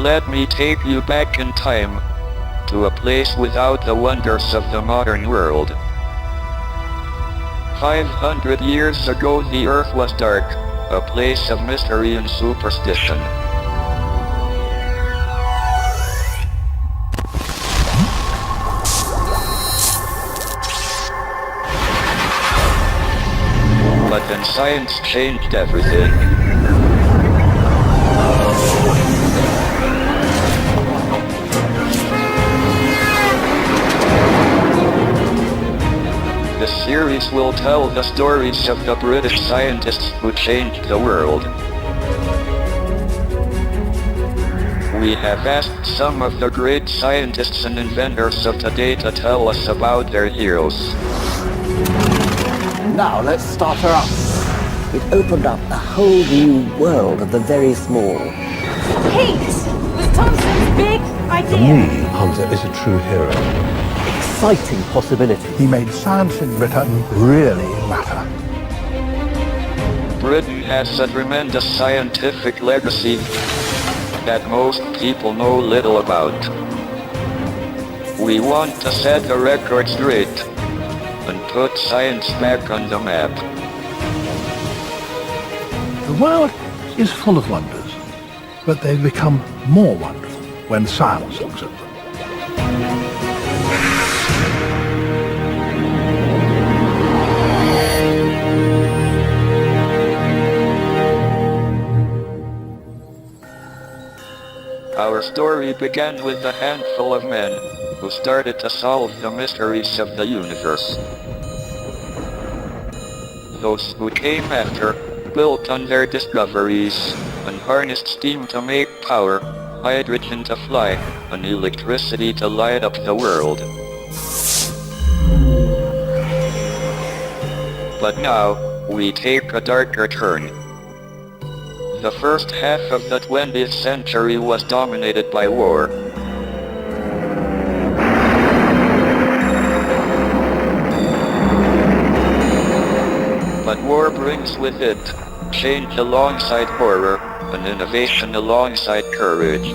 let me take you back in time, to a place without the wonders of the modern world. 500 years ago the earth was dark, a place of mystery and superstition. But then science changed everything. This series will tell the stories of the British scientists who changed the world. We have asked some of the great scientists and inventors of today to tell us about their heroes. Now let's start her up. It opened up a whole new world of the very small. Pete was Thompson's big idea. For me, Hunter is a true hero. Exciting possibility. He made science in Britain really matter. Britain has a tremendous scientific legacy that most people know little about. We want to set the record straight and put science back on the map. The world is full of wonders, but they become more wonderful when science looks at them. Our story began with a handful of men who started to solve the mysteries of the universe. Those who came after built on their discoveries and harnessed steam to make power, hydrogen to fly, and electricity to light up the world. But now, we take a darker turn. The first half of the 20th century was dominated by war. But war brings with it change alongside horror, and innovation alongside courage.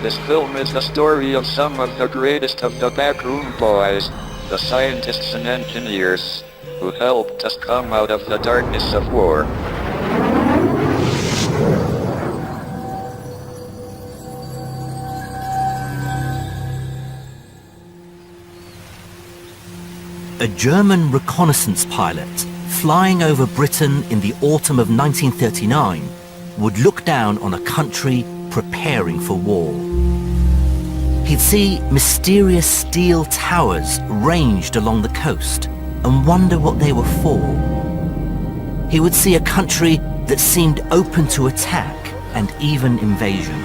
This film is the story of some of the greatest of the backroom boys, the scientists and engineers, who helped us come out of the darkness of war. A German reconnaissance pilot flying over Britain in the autumn of 1939 would look down on a country preparing for war. He'd see mysterious steel towers ranged along the coast and wonder what they were for. He would see a country that seemed open to attack and even invasion.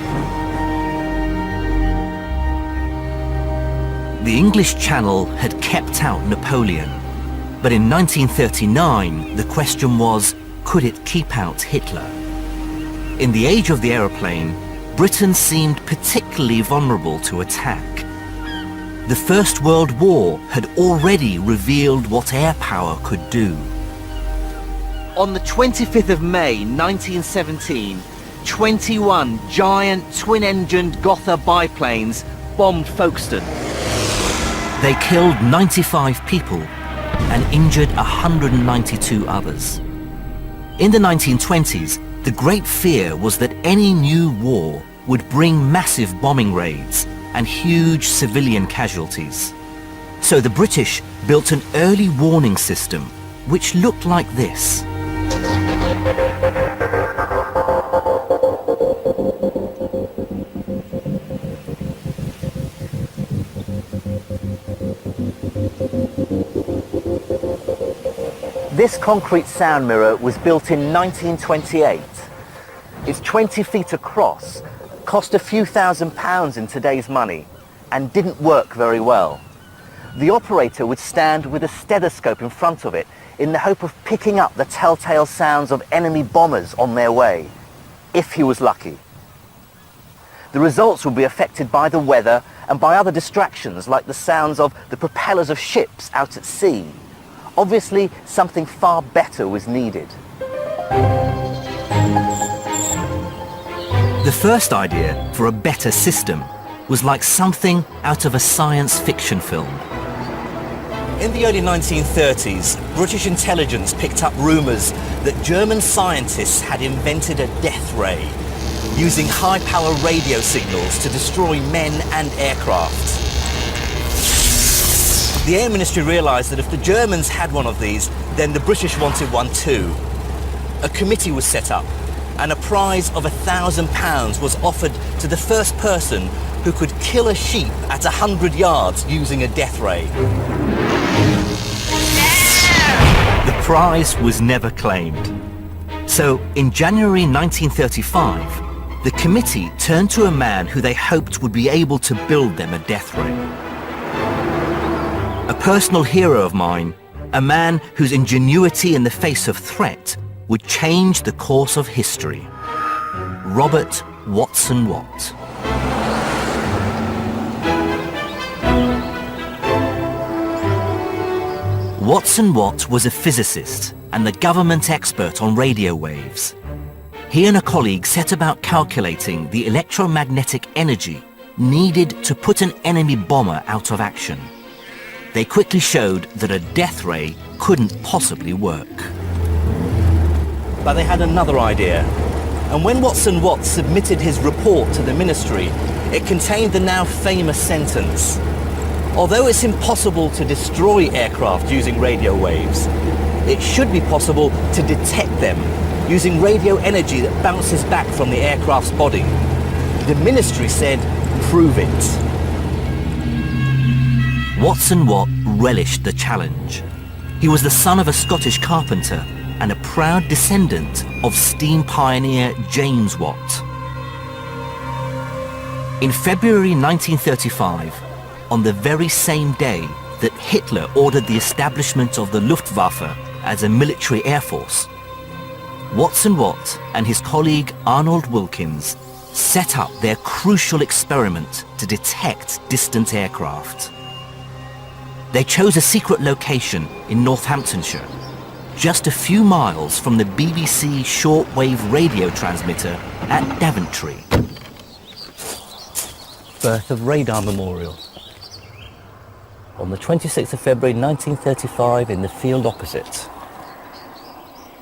The English Channel had kept out Napoleon, but in 1939 the question was, could it keep out Hitler? In the age of the aeroplane, Britain seemed particularly vulnerable to attack. The First World War had already revealed what air power could do. On the 25th of May 1917, 21 giant twin-engined Gotha biplanes bombed Folkestone. They killed 95 people and injured 192 others. In the 1920s, the great fear was that any new war would bring massive bombing raids and huge civilian casualties. So the British built an early warning system which looked like this. This concrete sound mirror was built in 1928. It's 20 feet across, cost a few £1,000s in today's money, and didn't work very well. The operator would stand with a stethoscope in front of it in the hope of picking up the telltale sounds of enemy bombers on their way, if he was lucky. The results would be affected by the weather and by other distractions like the sounds of the propellers of ships out at sea. Obviously, something far better was needed. The first idea for a better system was like something out of a science fiction film. In the early 1930s, British intelligence picked up rumours that German scientists had invented a death ray, using high-power radio signals to destroy men and aircraft. The Air Ministry realised that if the Germans had one of these, then the British wanted one too. A committee was set up, and a prize of £1,000 was offered to the first person who could kill a sheep at 100 yards using a death ray. The prize was never claimed. So, in January 1935, the committee turned to a man who they hoped would be able to build them a death ray. A personal hero of mine, a man whose ingenuity in the face of threat would change the course of history. Robert Watson Watt. Watson Watt was a physicist and the government expert on radio waves. He and a colleague set about calculating the electromagnetic energy needed to put an enemy bomber out of action. They quickly showed that a death ray couldn't possibly work. But they had another idea. And when Watson Watt submitted his report to the ministry, it contained the now famous sentence: although it's impossible to destroy aircraft using radio waves, it should be possible to detect them using radio energy that bounces back from the aircraft's body. The ministry said, prove it. Watson Watt relished the challenge. He was the son of a Scottish carpenter and a proud descendant of steam pioneer James Watt. In February 1935, on the very same day that Hitler ordered the establishment of the Luftwaffe as a military air force, Watson Watt and his colleague Arnold Wilkins set up their crucial experiment to detect distant aircraft. They chose a secret location in Northamptonshire, just a few miles from the BBC shortwave radio transmitter at Daventry. Birth of Radar Memorial. On the 26th of February 1935 in the field opposite.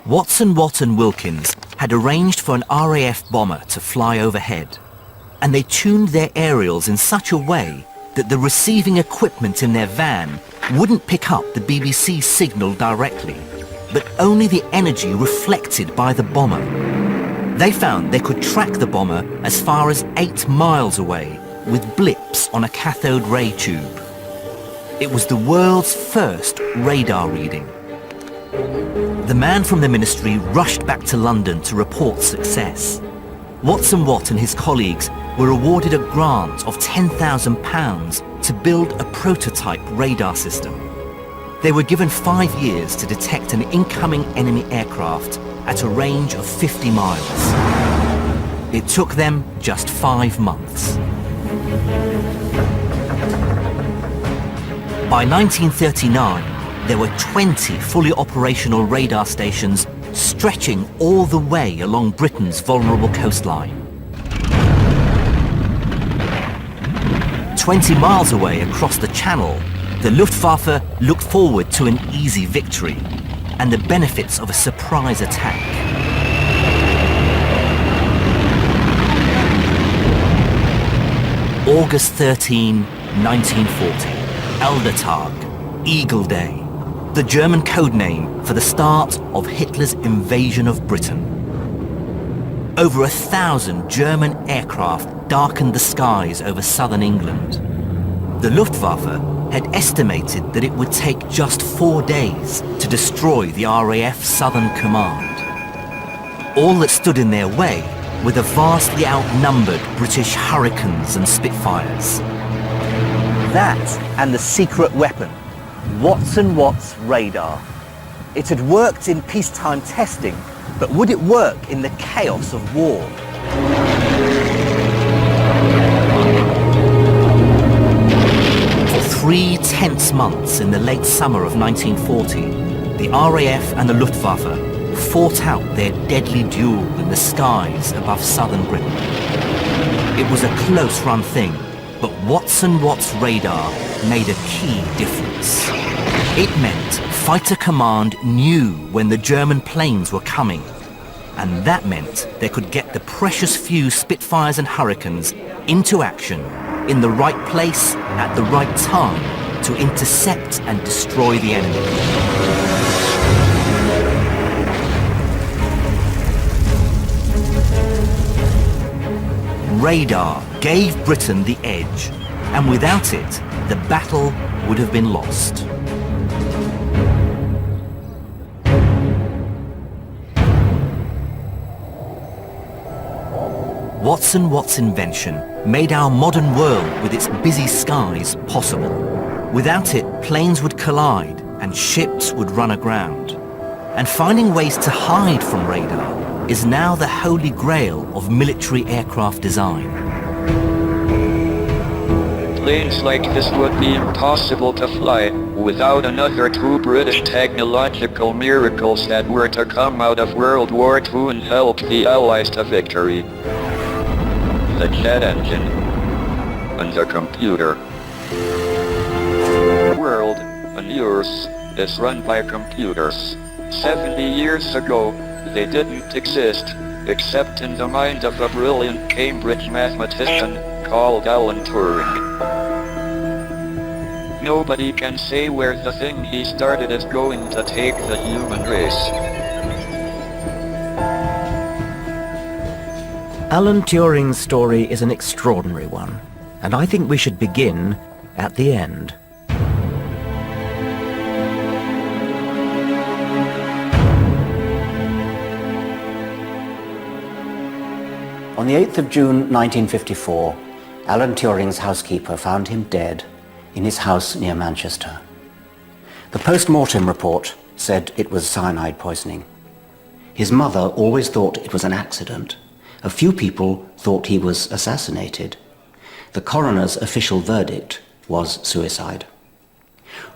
Watson, Watt and Wilkins had arranged for an RAF bomber to fly overhead, and they tuned their aerials in such a way that the receiving equipment in their van wouldn't pick up the BBC signal directly, but only the energy reflected by the bomber. They found they could track the bomber as far as 8 miles away with blips on a cathode ray tube. It was the world's first radar reading. The man from the ministry rushed back to London to report success. Watson Watt and his colleagues were awarded a grant of £10,000 to build a prototype radar system. They were given 5 years to detect an incoming enemy aircraft at a range of 50 miles. It took them just 5 months. By 1939, there were 20 fully operational radar stations stretching all the way along Britain's vulnerable coastline. 20 miles away across the Channel, the Luftwaffe looked forward to an easy victory and the benefits of a surprise attack. August 13, 1940. Eldertag, Eagle Day, the German code name for the start of Hitler's invasion of Britain. Over 1,000 German aircraft darkened the skies over southern England. The Luftwaffe had estimated that it would take just 4 days to destroy the RAF Southern Command. All that stood in their way were the vastly outnumbered British Hurricanes and Spitfires. That and the secret weapon, Watson Watt's radar. It had worked in peacetime testing, but would it work in the chaos of war? For 3 tense months in the late summer of 1940, the RAF and the Luftwaffe fought out their deadly duel in the skies above southern Britain. It was a close-run thing, but Watt's radar made a key difference. It meant Fighter Command knew when the German planes were coming, and that meant they could get the precious few Spitfires and Hurricanes into action in the right place at the right time to intercept and destroy the enemy. Radar gave Britain the edge, and without it, the battle would have been lost. Watt's invention made our modern world with its busy skies possible. Without it, planes would collide and ships would run aground. And finding ways to hide from radar is now the holy grail of military aircraft design. Planes like this would be impossible to fly without another two British technological miracles that were to come out of World War II and help the Allies to victory. The jet engine and the computer. The world and yours is run by computers. 70 years ago, they didn't exist, except in the mind of a brilliant Cambridge mathematician called Alan Turing. Nobody can say where the thing he started is going to take the human race. Alan Turing's story is an extraordinary one, and I think we should begin at the end. On the 8th of June 1954, Alan Turing's housekeeper found him dead in his house near Manchester. The post-mortem report said it was cyanide poisoning. His mother always thought it was an accident. A few people thought he was assassinated. The coroner's official verdict was suicide.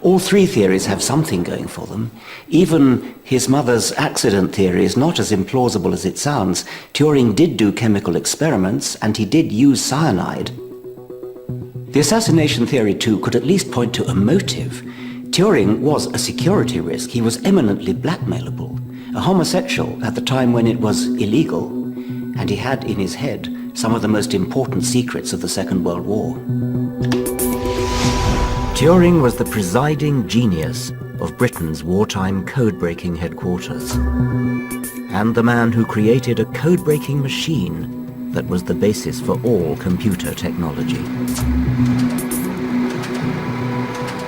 All three theories have something going for them. Even his mother's accident theory is not as implausible as it sounds. Turing did do chemical experiments, and he did use cyanide. The assassination theory, too, could at least point to a motive. Turing was a security risk. He was eminently blackmailable, a homosexual at the time when it was illegal, and he had in his head some of the most important secrets of the Second World War. Turing was the presiding genius of Britain's wartime code-breaking headquarters, and the man who created a code-breaking machine that was the basis for all computer technology.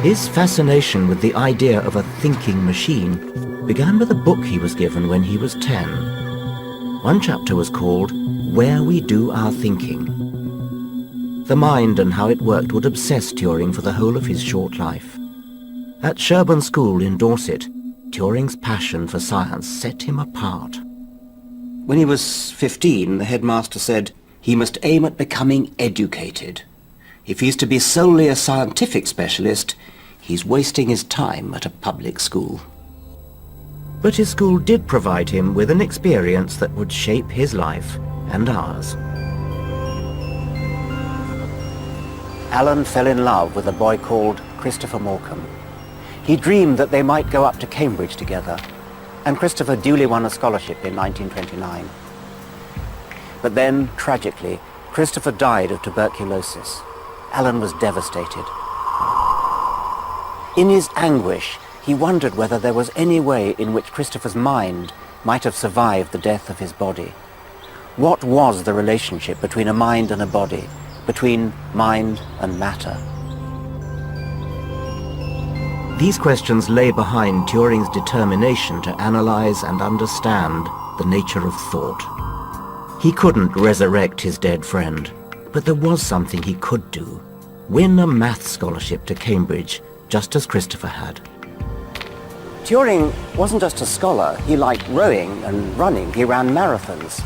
His fascination with the idea of a thinking machine began with a book he was given when he was 10. One chapter was called Where We Do Our Thinking. The mind and how it worked would obsess Turing for the whole of his short life. At Sherborne School in Dorset, Turing's passion for science set him apart. When he was 15, the headmaster said he must aim at becoming educated. If he's to be solely a scientific specialist, he's wasting his time at a public school. But his school did provide him with an experience that would shape his life and ours. Alan fell in love with a boy called Christopher Morcom. He dreamed that they might go up to Cambridge together, and Christopher duly won a scholarship in 1929. But then, tragically, Christopher died of tuberculosis. Alan was devastated. In his anguish, he wondered whether there was any way in which Christopher's mind might have survived the death of his body. What was the relationship between a mind and a body, between mind and matter? These questions lay behind Turing's determination to analyze and understand the nature of thought. He couldn't resurrect his dead friend, but there was something he could do: win a math scholarship to Cambridge, just as Christopher had. Turing wasn't just a scholar. He liked rowing and running. He ran marathons.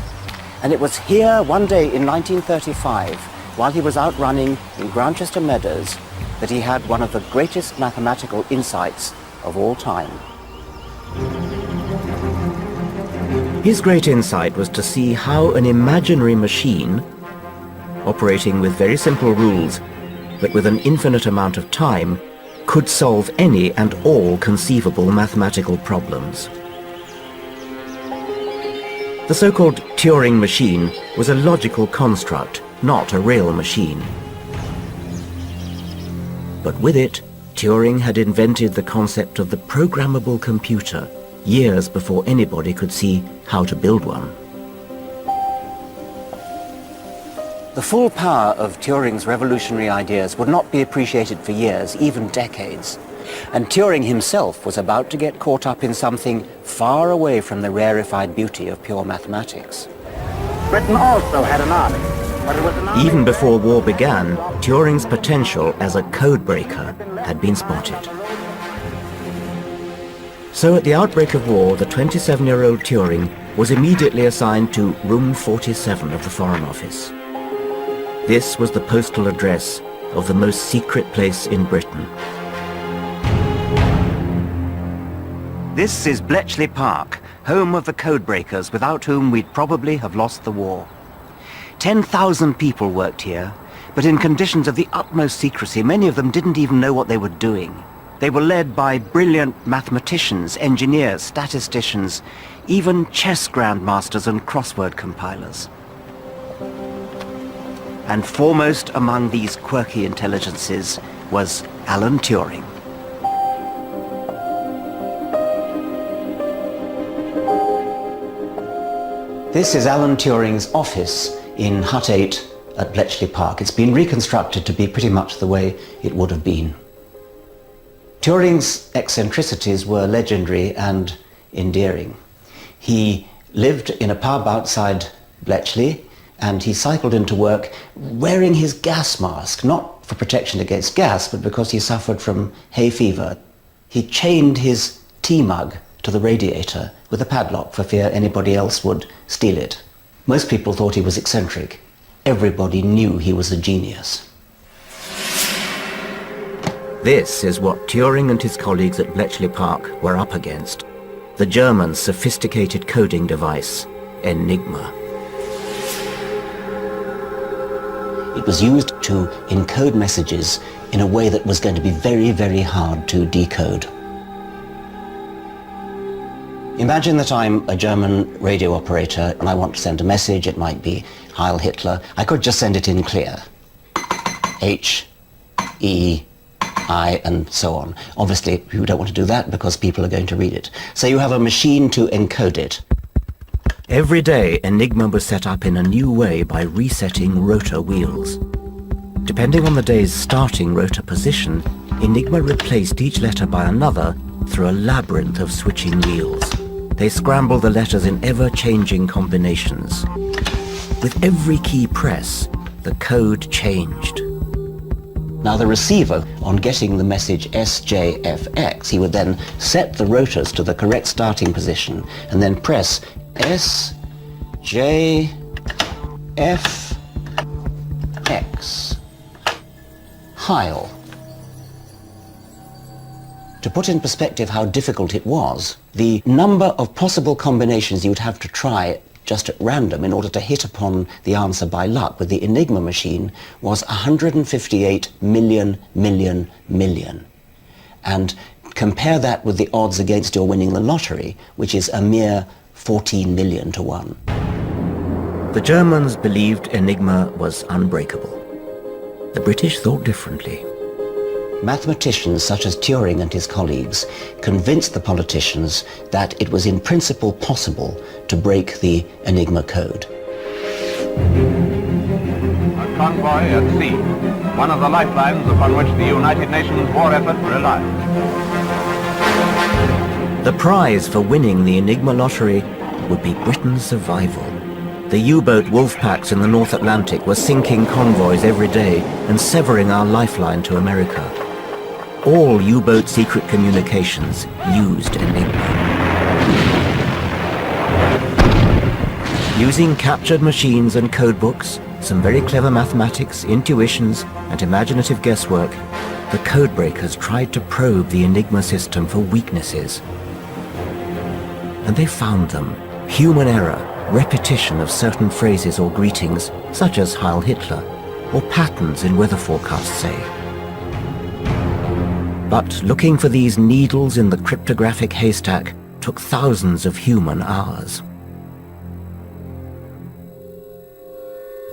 And it was here one day in 1935, while he was out running in Grantchester Meadows, that he had one of the greatest mathematical insights of all time. His great insight was to see how an imaginary machine, operating with very simple rules, but with an infinite amount of time, could solve any and all conceivable mathematical problems. The so-called Turing machine was a logical construct, not a real machine. But with it, Turing had invented the concept of the programmable computer years before anybody could see how to build one. The full power of Turing's revolutionary ideas would not be appreciated for years, even decades. And Turing himself was about to get caught up in something far away from the rarefied beauty of pure mathematics. Britain also had an army, but it was an army... Even before war began, Turing's potential as a codebreaker had been spotted. So at the outbreak of war, the 27-year-old Turing was immediately assigned to Room 47 of the Foreign Office. This was the postal address of the most secret place in Britain. This is Bletchley Park, home of the codebreakers without whom we'd probably have lost the war. 10,000 people worked here, but in conditions of the utmost secrecy. Many of them didn't even know what they were doing. They were led by brilliant mathematicians, engineers, statisticians, even chess grandmasters and crossword compilers. And foremost among these quirky intelligences was Alan Turing. This is Alan Turing's office in Hut 8 at Bletchley Park. It's been reconstructed to be pretty much the way it would have been. Turing's eccentricities were legendary and endearing. He lived in a pub outside Bletchley, and he cycled into work wearing his gas mask, not for protection against gas, but because he suffered from hay fever. He chained his tea mug to the radiator with a padlock for fear anybody else would steal it. Most people thought he was eccentric. Everybody knew he was a genius. This is what Turing and his colleagues at Bletchley Park were up against. The Germans' sophisticated coding device, Enigma. It was used to encode messages in a way that was going to be very, very hard to decode. Imagine that I'm a German radio operator and I want to send a message. It might be Heil Hitler. I could just send it in clear. H, E, I, and so on. Obviously, you don't want to do that because people are going to read it. So you have a machine to encode it. Every day, Enigma was set up in a new way by resetting rotor wheels. Depending on the day's starting rotor position, Enigma replaced each letter by another through a labyrinth of switching wheels. They scrambled the letters in ever-changing combinations. With every key press, the code changed. Now the receiver, on getting the message SJFX, he would then set the rotors to the correct starting position and then press SJFX. Heil. To put in perspective how difficult it was, the number of possible combinations you'd have to try just at random in order to hit upon the answer by luck with the Enigma machine was 158 million. And compare that with the odds against your winning the lottery, which is a mere 14 million to 1. The Germans believed Enigma was unbreakable. The British thought differently. Mathematicians such as Turing and his colleagues convinced the politicians that it was in principle possible to break the Enigma code. A convoy at sea, one of the lifelines upon which the United Nations war effort relies. The prize for winning the Enigma lottery would be Britain's survival. The U-boat wolf packs in the North Atlantic were sinking convoys every day and severing our lifeline to America. All U-boat secret communications used Enigma. Using captured machines and codebooks, some very clever mathematics, intuitions, and imaginative guesswork, the codebreakers tried to probe the Enigma system for weaknesses. And they found them Human error, repetition of certain phrases or greetings, such as Heil Hitler, or patterns in weather forecasts, say. But looking for these needles in the cryptographic haystack took thousands of human hours.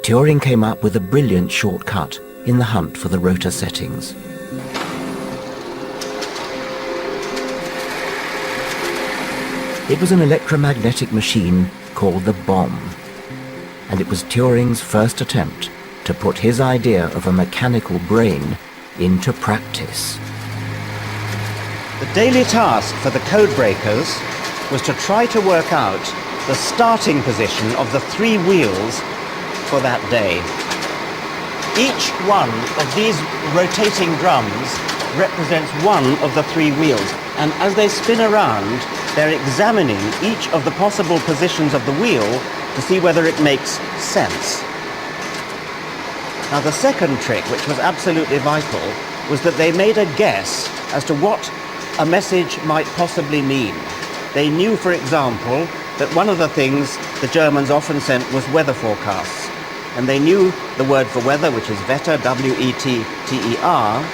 Turing came up with a brilliant shortcut in the hunt for the rotor settings. It was an electromagnetic machine called the bomb, and it was Turing's first attempt to put his idea of a mechanical brain into practice. The daily task for the code breakers was to try to work out the starting position of the three wheels for that day. Each one of these rotating drums represents one of the three wheels, and as they spin around, they're examining each of the possible positions of the wheel to see whether it makes sense. Now, the second trick, which was absolutely vital, was that they made a guess as to what a message might possibly mean. They knew, for example, that one of the things the Germans often sent was weather forecasts. And they knew the word for weather, which is Wetter, W-E-T-T-E-R.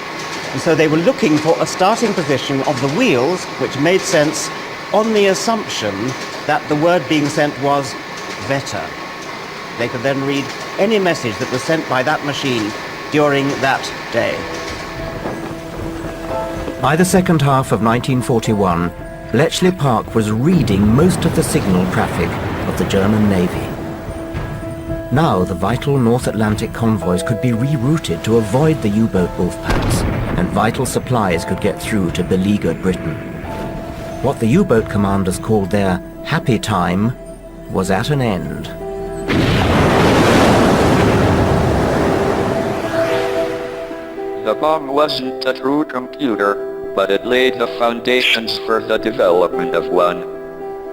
And so they were looking for a starting position of the wheels, which made sense on the assumption that the word being sent was Wetter. They could then read any message that was sent by that machine during that day. By the second half of 1941, Bletchley Park was reading most of the signal traffic of the German Navy. Now the vital North Atlantic convoys could be rerouted to avoid the U-boat wolfpacks, and vital supplies could get through to beleaguered Britain. What the U-boat commanders called their happy time was at an end. The bomb wasn't a true computer, but it laid the foundations for the development of one.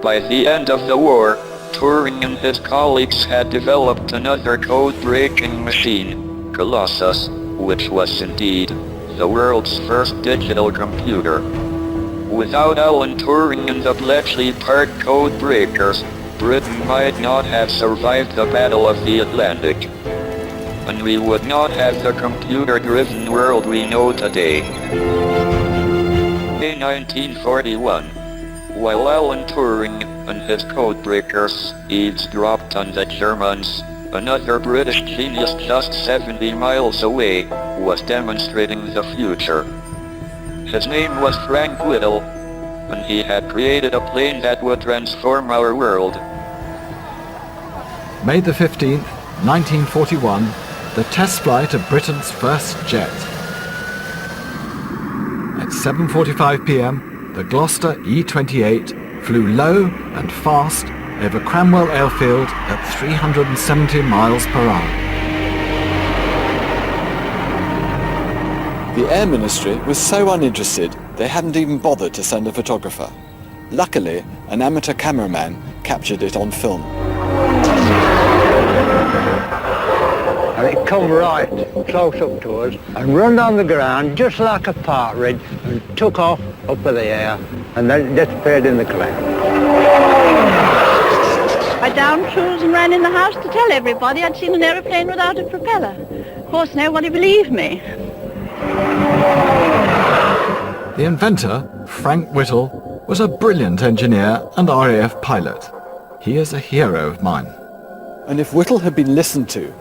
By the end of the war, Turing and his colleagues had developed another code-breaking machine, Colossus, which was indeed the world's first digital computer. Without Alan Turing and the Bletchley Park code breakers, Britain might not have survived the Battle of the Atlantic. And we would not have the computer-driven world we know today. In 1941, while Alan Turing and his codebreakers eavesdropped on the Germans, another British genius just 70 miles away was demonstrating the future. His name was Frank Whittle, and he had created a plane that would transform our world. May the 15th, 1941, the test flight of Britain's first jet. At 7:45 p.m, the Gloucester E-28 flew low and fast over Cranwell Airfield at 370 miles per hour. The Air Ministry was so uninterested they hadn't even bothered to send a photographer. Luckily, an amateur cameraman captured it on film. And it come right close up to us and run on the ground just like a partridge and took off up in the air and then disappeared in the cloud. I downed tools and ran in the house to tell everybody I'd seen an aeroplane without a propeller. Of course, nobody believed me. The inventor, Frank Whittle, was a brilliant engineer and RAF pilot. He is a hero of mine. And if Whittle had been listened to,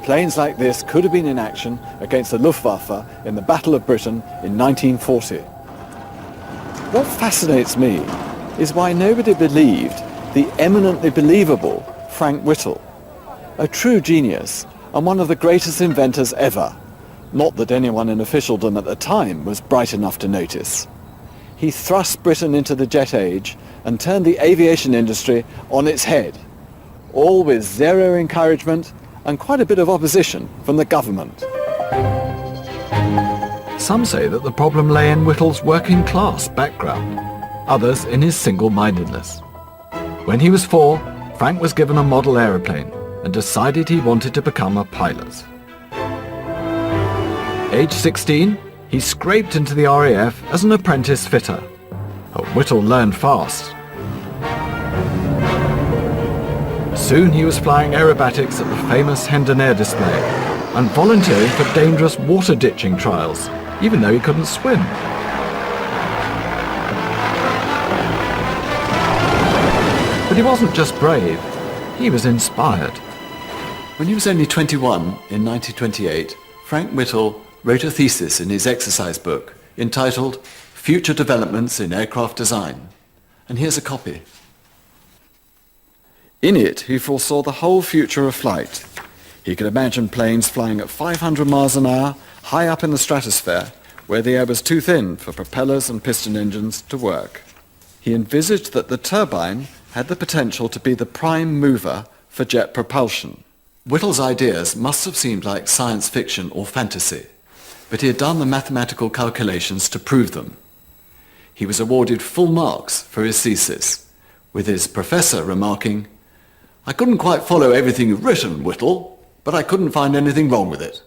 planes like this could have been in action against the Luftwaffe in the Battle of Britain in 1940. What fascinates me is why nobody believed the eminently believable Frank Whittle, a true genius and one of the greatest inventors ever. Not that anyone in officialdom at the time was bright enough to notice. He thrust Britain into the jet age and turned the aviation industry on its head, all with zero encouragement and quite a bit of opposition from the government. Some say that the problem lay in Whittle's working class background, others in his single-mindedness. When he was 4, Frank was given a model aeroplane and decided he wanted to become a pilot. Age 16, he scraped into the RAF as an apprentice fitter. But Whittle learned fast. Soon he was flying aerobatics at the famous Hendon Air Display and volunteering for dangerous water ditching trials, even though he couldn't swim. But he wasn't just brave, he was inspired. When he was only 21 in 1928, Frank Whittle wrote a thesis in his exercise book entitled Future Developments in Aircraft Design. And here's a copy. In it, he foresaw the whole future of flight. He could imagine planes flying at 500 miles an hour, high up in the stratosphere, where the air was too thin for propellers and piston engines to work. He envisaged that the turbine had the potential to be the prime mover for jet propulsion. Whittle's ideas must have seemed like science fiction or fantasy, but he had done the mathematical calculations to prove them. He was awarded full marks for his thesis, with his professor remarking, "I couldn't quite follow everything you've written, Whittle, but I couldn't find anything wrong with it."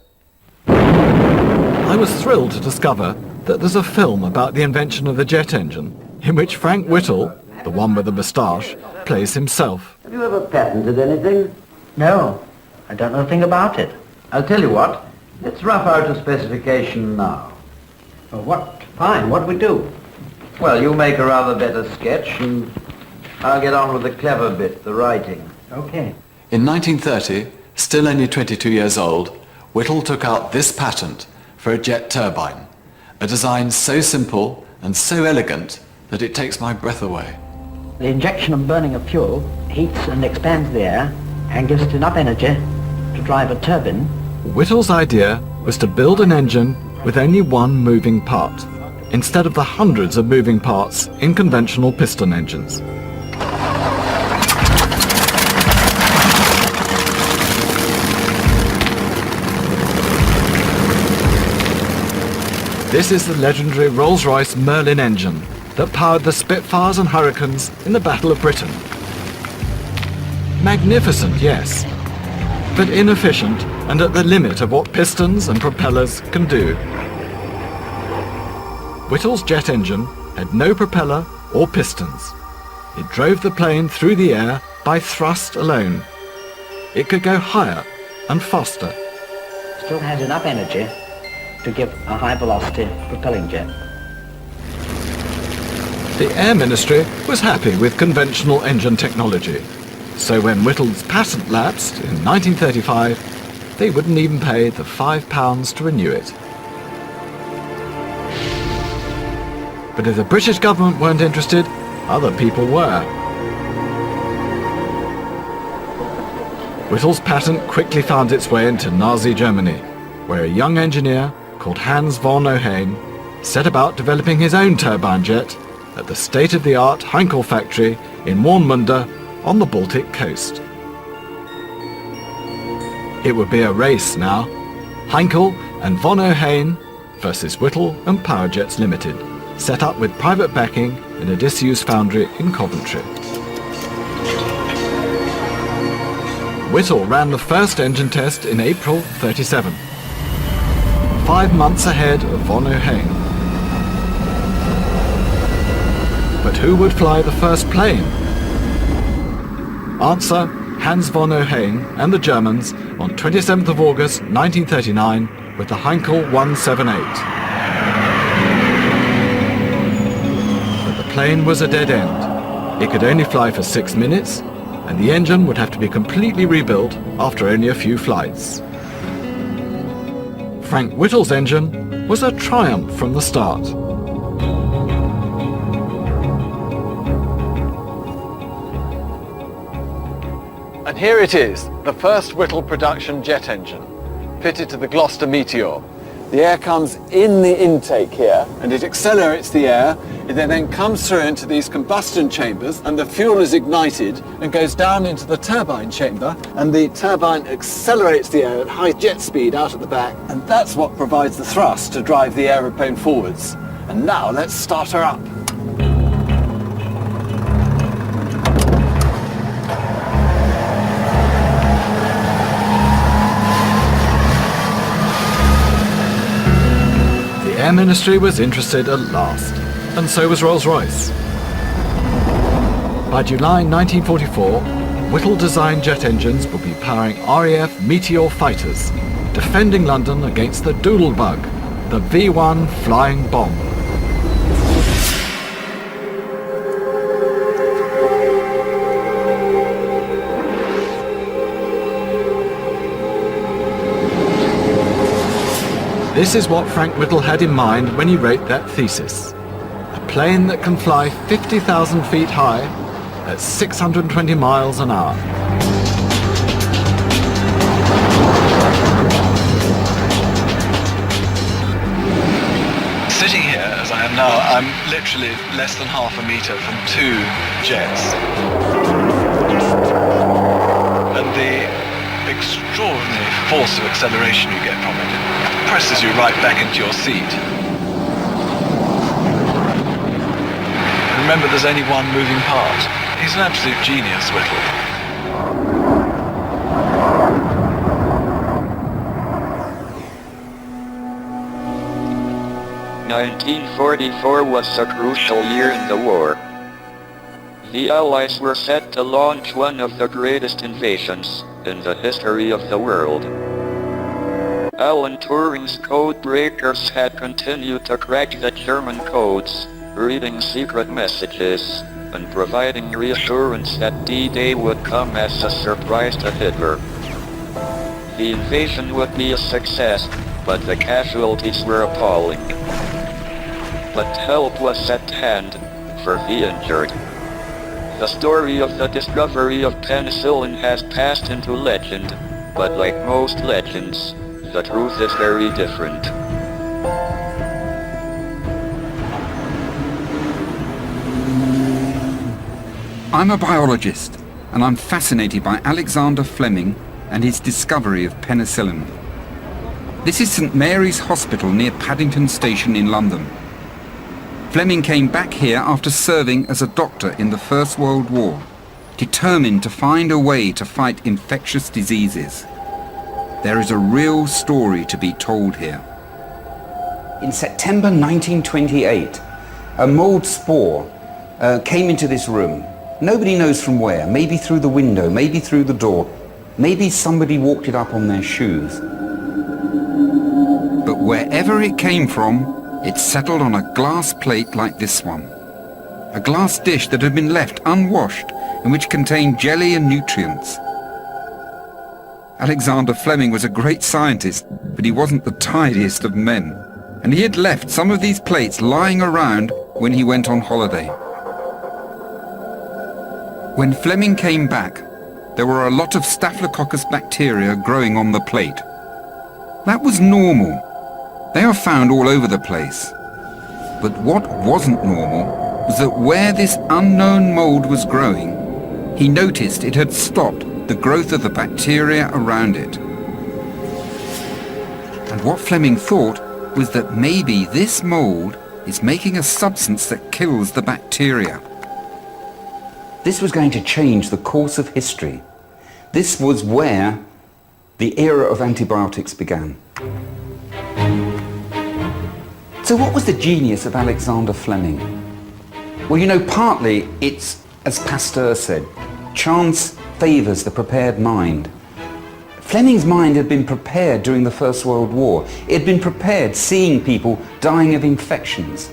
I was thrilled to discover that there's a film about the invention of the jet engine, in which Frank Whittle, the one with the moustache, plays himself. Have you ever patented anything? No, I don't know a thing about it. I'll tell you what, let's rough out a specification now. Well, what? Fine, what do we do? Well, you make a rather better sketch and I'll get on with the clever bit, the writing. Okay. In 1930, still only 22 years old, Whittle took out this patent for a jet turbine, a design so simple and so elegant that it takes my breath away. The injection and burning of fuel heats and expands the air and gives it enough energy to drive a turbine. Whittle's idea was to build an engine with only one moving part, instead of the hundreds of moving parts in conventional piston engines. This is the legendary Rolls-Royce Merlin engine that powered the Spitfires and Hurricanes in the Battle of Britain. Magnificent, yes, but inefficient and at the limit of what pistons and propellers can do. Whittle's jet engine had no propeller or pistons. It drove the plane through the air by thrust alone. It could go higher and faster. Still has enough energy to give a high-velocity propelling jet. The Air Ministry was happy with conventional engine technology, so when Whittle's patent lapsed in 1935, they wouldn't even pay the £5 to renew it. But if the British government weren't interested, other people were. Whittle's patent quickly found its way into Nazi Germany, where a young engineer called Hans von Ohain set about developing his own turbine jet at the state-of-the-art Heinkel factory in Warnemünde on the Baltic coast. It would be a race now, Heinkel and von Ohain versus Whittle and Powerjets Limited, set up with private backing in a disused foundry in Coventry. Whittle ran the first engine test in April 1937. 5 months ahead of von Ohain. But who would fly the first plane? Answer, Hans von Ohain and the Germans on 27th of August 1939 with the Heinkel 178. But the plane was a dead end. It could only fly for 6 minutes, and the engine would have to be completely rebuilt after only a few flights. Frank Whittle's engine was a triumph from the start. And here it is, the first Whittle production jet engine, fitted to the Gloucester Meteor. The air comes in the intake here, and it accelerates the air. It then comes through into these combustion chambers, and the fuel is ignited and goes down into the turbine chamber, and the turbine accelerates the air at high jet speed out at the back, and that's what provides the thrust to drive the aeroplane forwards. And now let's start her up. The Air Ministry was interested at last, and so was Rolls-Royce. By July 1944, Whittle-designed jet engines would be powering RAF Meteor fighters, defending London against the Doodlebug, the V-1 flying bomb. This is what Frank Whittle had in mind when he wrote that thesis. A plane that can fly 50,000 feet high at 620 miles an hour. Sitting here, as I am now, I'm literally less than half a metre from two jets. And the extraordinary force of acceleration you get from it presses you right back into your seat. Remember, there's only one moving part. He's an absolute genius, Whittle. "1944 was a crucial year in the war. The Allies were set to launch one of the greatest invasions in the history of the world. Alan Turing's code breakers had continued to crack the German codes, reading secret messages, and providing reassurance that D-Day would come as a surprise to Hitler. The invasion would be a success, but the casualties were appalling. But help was at hand for the injured. The story of the discovery of penicillin has passed into legend, but like most legends, the truth is very different." I'm a biologist, and I'm fascinated by Alexander Fleming and his discovery of penicillin. This is St Mary's Hospital near Paddington Station in London. Fleming came back here after serving as a doctor in the First World War, determined to find a way to fight infectious diseases. There is a real story to be told here. In September 1928, a mold spore came into this room. Nobody knows from where, maybe through the window, maybe through the door, maybe somebody walked it up on their shoes. But wherever it came from, it settled on a glass plate like this one. A glass dish that had been left unwashed and which contained jelly and nutrients. Alexander Fleming was a great scientist, but he wasn't the tidiest of men. And he had left some of these plates lying around when he went on holiday. When Fleming came back, there were a lot of Staphylococcus bacteria growing on the plate. That was normal. They are found all over the place. But what wasn't normal was that where this unknown mold was growing, he noticed it had stopped the growth of the bacteria around it. And what Fleming thought was that maybe this mold is making a substance that kills the bacteria. This was going to change the course of history. This was where the era of antibiotics began. So what was the genius of Alexander Fleming? Well, you know, partly it's, as Pasteur said, chance favours the prepared mind. Fleming's mind had been prepared during the First World War. It had been prepared seeing people dying of infections.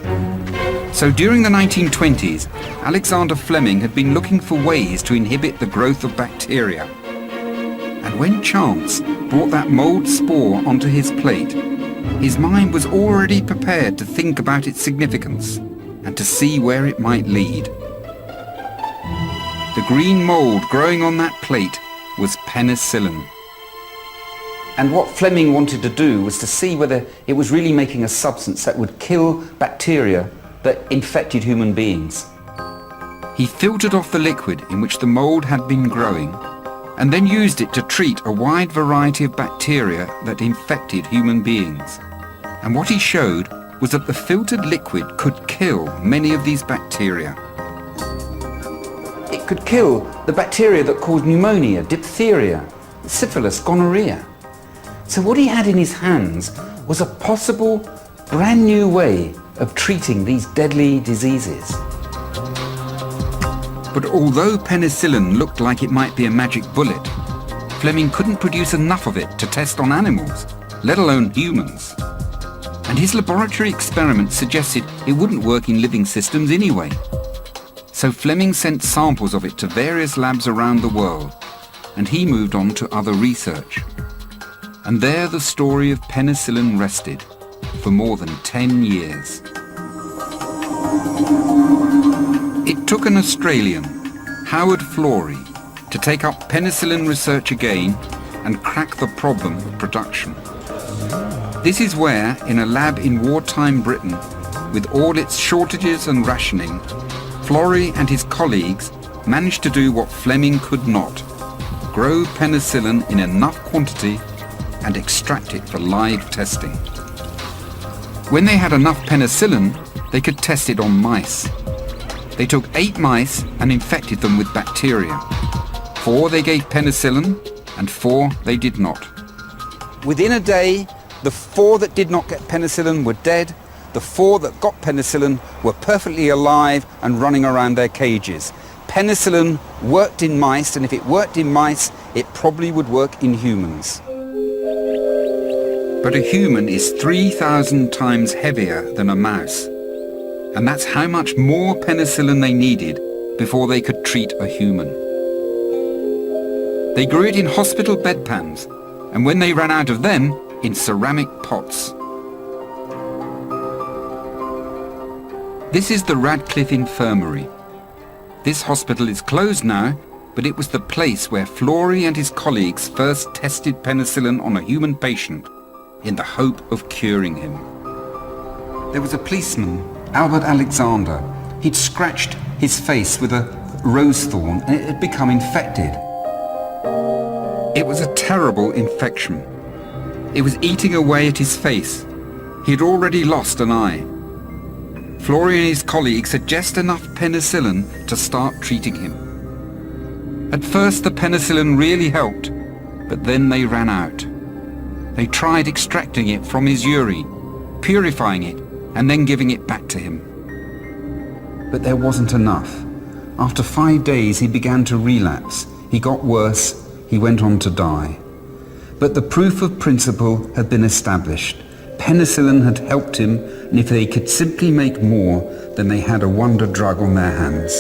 So during the 1920s, Alexander Fleming had been looking for ways to inhibit the growth of bacteria. And when chance brought that mold spore onto his plate, his mind was already prepared to think about its significance and to see where it might lead. The green mold growing on that plate was penicillin. And what Fleming wanted to do was to see whether it was really making a substance that would kill bacteria that infected human beings. He filtered off the liquid in which the mold had been growing and then used it to treat a wide variety of bacteria that infected human beings. And what he showed was that the filtered liquid could kill many of these bacteria. It could kill the bacteria that caused pneumonia, diphtheria, syphilis, gonorrhea. So what he had in his hands was a possible brand new way of treating these deadly diseases. But although penicillin looked like it might be a magic bullet, Fleming couldn't produce enough of it to test on animals, let alone humans. And his laboratory experiments suggested it wouldn't work in living systems anyway. So Fleming sent samples of it to various labs around the world, and he moved on to other research. And there the story of penicillin rested for more than 10 years. It took an Australian, Howard Florey, to take up penicillin research again and crack the problem of production. This is where, in a lab in wartime Britain, with all its shortages and rationing, Florey and his colleagues managed to do what Fleming could not: grow penicillin in enough quantity and extract it for live testing. When they had enough penicillin, they could test it on mice. They took 8 mice and infected them with bacteria. 4 they gave penicillin, and 4 they did not. Within a day, the 4 that did not get penicillin were dead. The 4 that got penicillin were perfectly alive and running around their cages. Penicillin worked in mice, and if it worked in mice, it probably would work in humans. But a human is 3,000 times heavier than a mouse. And that's how much more penicillin they needed before they could treat a human. They grew it in hospital bedpans, and when they ran out of them, in ceramic pots. This is the Radcliffe Infirmary. This hospital is closed now, but it was the place where Florey and his colleagues first tested penicillin on a human patient in the hope of curing him. There was a policeman, Albert Alexander. He'd scratched his face with a rose thorn and it had become infected. It was a terrible infection. It was eating away at his face. He had already lost an eye. Florey and his colleagues had just enough penicillin to start treating him. At first the penicillin really helped, but then they ran out. They tried extracting it from his urine, purifying it, and then giving it back to him. But there wasn't enough. After 5 days he began to relapse. He got worse. He went on to die. But the proof of principle had been established. Penicillin had helped him, and if they could simply make more, then they had a wonder drug on their hands.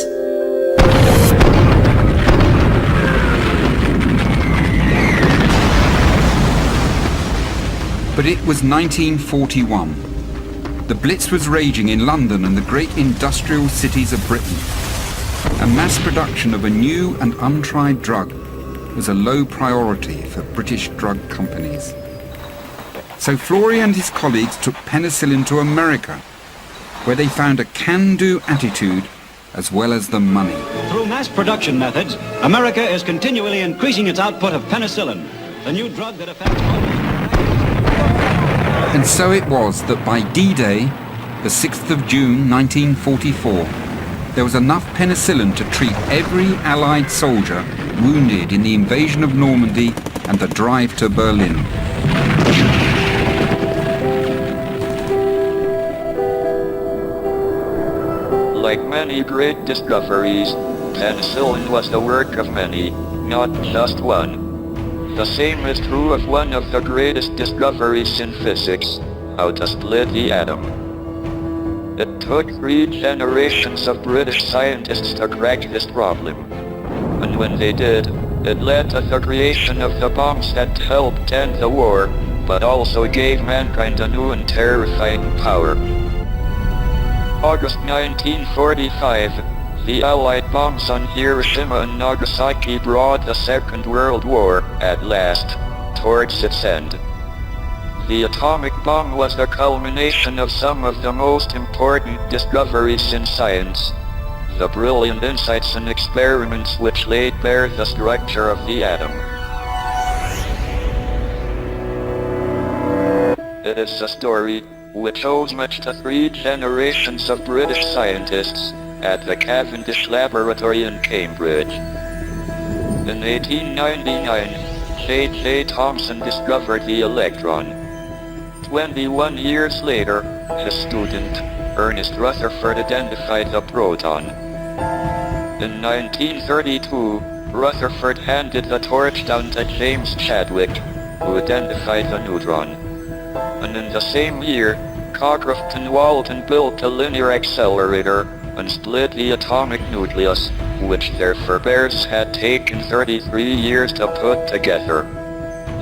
But it was 1941. The Blitz was raging in London and the great industrial cities of Britain. And mass production of a new and untried drug was a low priority for British drug companies. So Florey and his colleagues took penicillin to America, where they found a can-do attitude as well as the money. Through mass production methods, America is continually increasing its output of penicillin, the new drug that affects... And so it was that by D-Day, the 6th of June 1944, there was enough penicillin to treat every Allied soldier wounded in the invasion of Normandy and the drive to Berlin. Like many great discoveries, penicillin was the work of many, not just one. The same is true of one of the greatest discoveries in physics, how to split the atom. It took 3 generations of British scientists to crack this problem. And when they did, it led to the creation of the bombs that helped end the war, but also gave mankind a new and terrifying power. August 1945, the Allied bombs on Hiroshima and Nagasaki brought the Second World War, at last, towards its end. The atomic bomb was the culmination of some of the most important discoveries in science. The brilliant insights and experiments which laid bare the structure of the atom. It is a story which owes much to 3 generations of British scientists at the Cavendish Laboratory in Cambridge. In 1899, J.J. Thomson discovered the electron. 21 years later, his student, Ernest Rutherford, identified the proton. In 1932, Rutherford handed the torch down to James Chadwick, who identified the neutron. And in the same year, Cockcroft and Walton built a linear accelerator and split the atomic nucleus, which their forebears had taken 33 years to put together.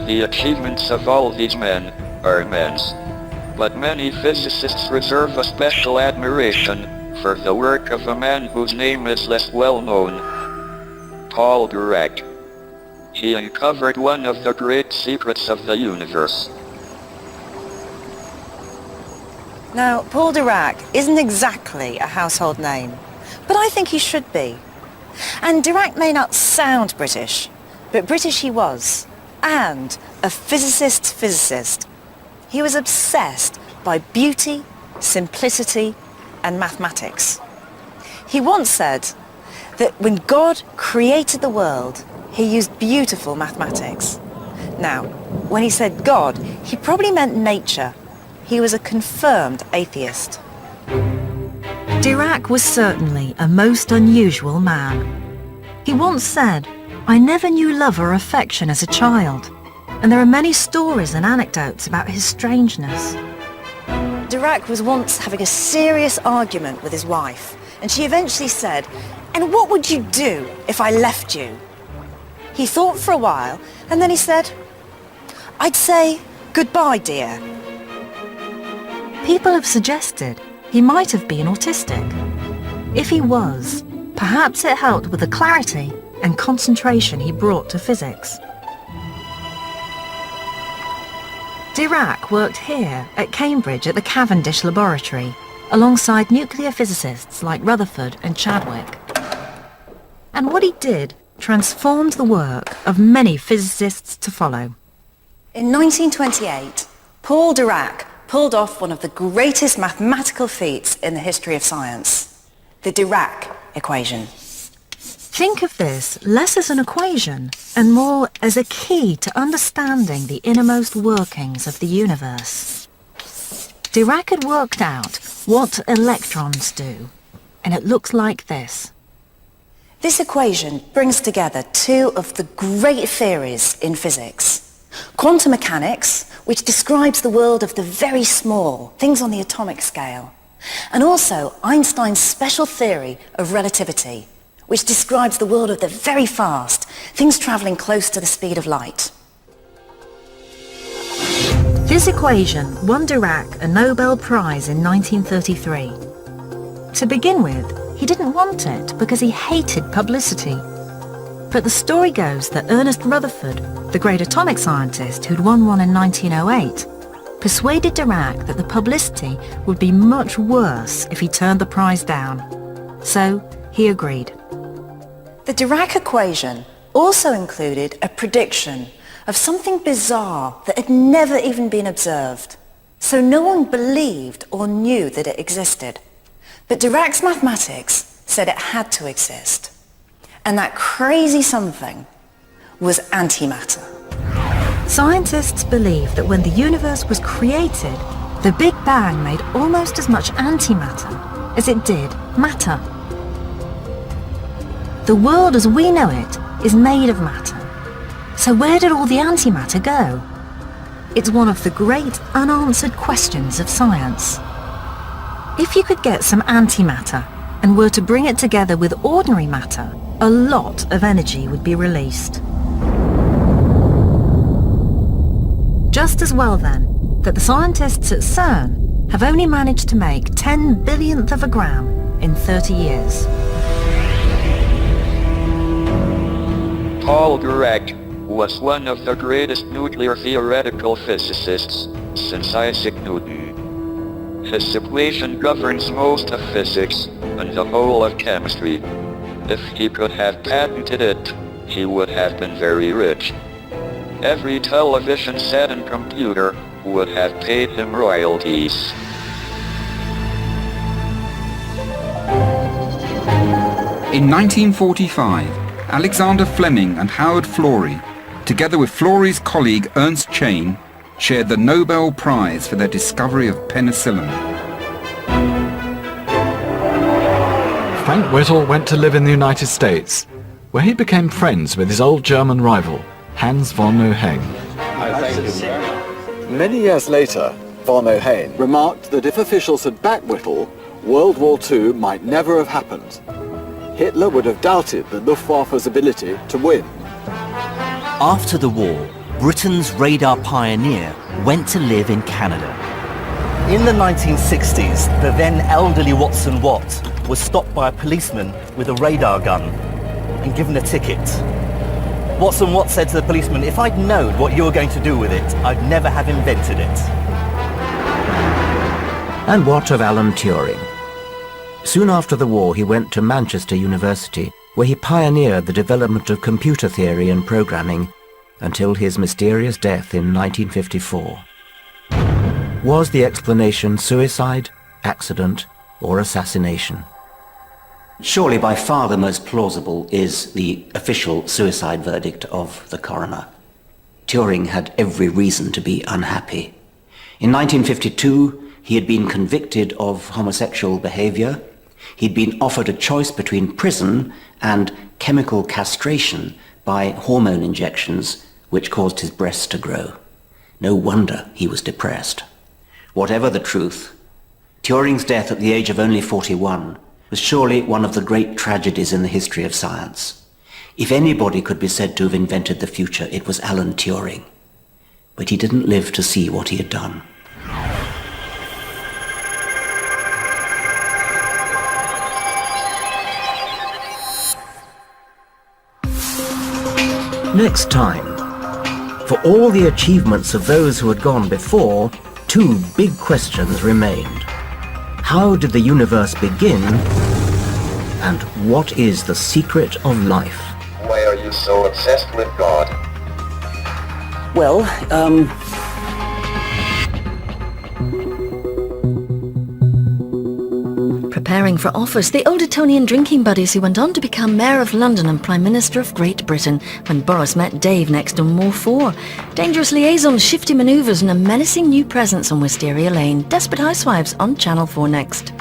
The achievements of all these men are immense, but many physicists reserve a special admiration for the work of a man whose name is less well known, Paul Dirac. He uncovered one of the great secrets of the universe. Now, Paul Dirac isn't exactly a household name, but I think he should be. And Dirac may not sound British, but British he was, and a physicist's physicist. He was obsessed by beauty, simplicity, and mathematics. He once said that when God created the world, he used beautiful mathematics. Now, when he said God, he probably meant nature. He was a confirmed atheist. Dirac was certainly a most unusual man. He once said, "I never knew love or affection as a child," and there are many stories and anecdotes about his strangeness. Dirac was once having a serious argument with his wife, and she eventually said, "And what would you do if I left you?" He thought for a while, and then he said, "I'd say, goodbye, dear." People have suggested he might have been autistic. If he was, perhaps it helped with the clarity and concentration he brought to physics. Dirac worked here at Cambridge at the Cavendish Laboratory, alongside nuclear physicists like Rutherford and Chadwick. And what he did transformed the work of many physicists to follow. In 1928, Paul Dirac pulled off one of the greatest mathematical feats in the history of science, the Dirac equation. Think of this less as an equation and more as a key to understanding the innermost workings of the universe. Dirac had worked out what electrons do, and it looks like this. This equation brings together two of the great theories in physics. Quantum mechanics, which describes the world of the very small, things on the atomic scale, and also Einstein's special theory of relativity, which describes the world of the very fast, things travelling close to the speed of light. This equation won Dirac a Nobel Prize in 1933. To begin with, he didn't want it because he hated publicity. But the story goes that Ernest Rutherford, the great atomic scientist who'd won one in 1908, persuaded Dirac that the publicity would be much worse if he turned the prize down. So he agreed. The Dirac equation also included a prediction of something bizarre that had never even been observed. So no one believed or knew that it existed. But Dirac's mathematics said it had to exist. And that crazy something was antimatter. Scientists believe that when the universe was created, the Big Bang made almost as much antimatter as it did matter. The world as we know it is made of matter. So where did all the antimatter go? It's one of the great unanswered questions of science. If you could get some antimatter and were to bring it together with ordinary matter, a lot of energy would be released. Just as well then, that the scientists at CERN have only managed to make 10 billionth of a gram in 30 years. Paul Dirac was one of the greatest nuclear theoretical physicists since Isaac Newton. His equation governs most of physics and the whole of chemistry. If he could have patented it, he would have been very rich. Every television set and computer would have paid him royalties. In 1945, Alexander Fleming and Howard Florey, together with Florey's colleague Ernst Chain, shared the Nobel Prize for their discovery of penicillin. Frank Whittle went to live in the United States, where he became friends with his old German rival, Hans von Ohain. Many years later, von Ohain remarked that if officials had backed Whittle, World War II might never have happened. Hitler would have doubted the Luftwaffe's ability to win. After the war, Britain's radar pioneer went to live in Canada. In the 1960s, the then elderly Watson Watt was stopped by a policeman with a radar gun and given a ticket. Watson Watt said to the policeman, "If I'd known what you were going to do with it, I'd never have invented it." And what of Alan Turing? Soon after the war, he went to Manchester University, where he pioneered the development of computer theory and programming until his mysterious death in 1954. Was the explanation suicide, accident, or assassination? Surely by far the most plausible is the official suicide verdict of the coroner. Turing had every reason to be unhappy. In 1952, he had been convicted of homosexual behavior. He'd been offered a choice between prison and chemical castration by hormone injections, which caused his breasts to grow. No wonder he was depressed. Whatever the truth, Turing's death at the age of only 41 was surely one of the great tragedies in the history of science. If anybody could be said to have invented the future, it was Alan Turing. But he didn't live to see what he had done. Next time, for all the achievements of those who had gone before, two big questions remained. How did the universe begin? And what is the secret of life? Why are you so obsessed with God? Well, Preparing for office, the old Etonian drinking buddies who went on to become Mayor of London and Prime Minister of Great Britain when Boris met Dave next on War 4. Dangerous liaisons, shifty manoeuvres and a menacing new presence on Wisteria Lane. Desperate Housewives on Channel 4 next.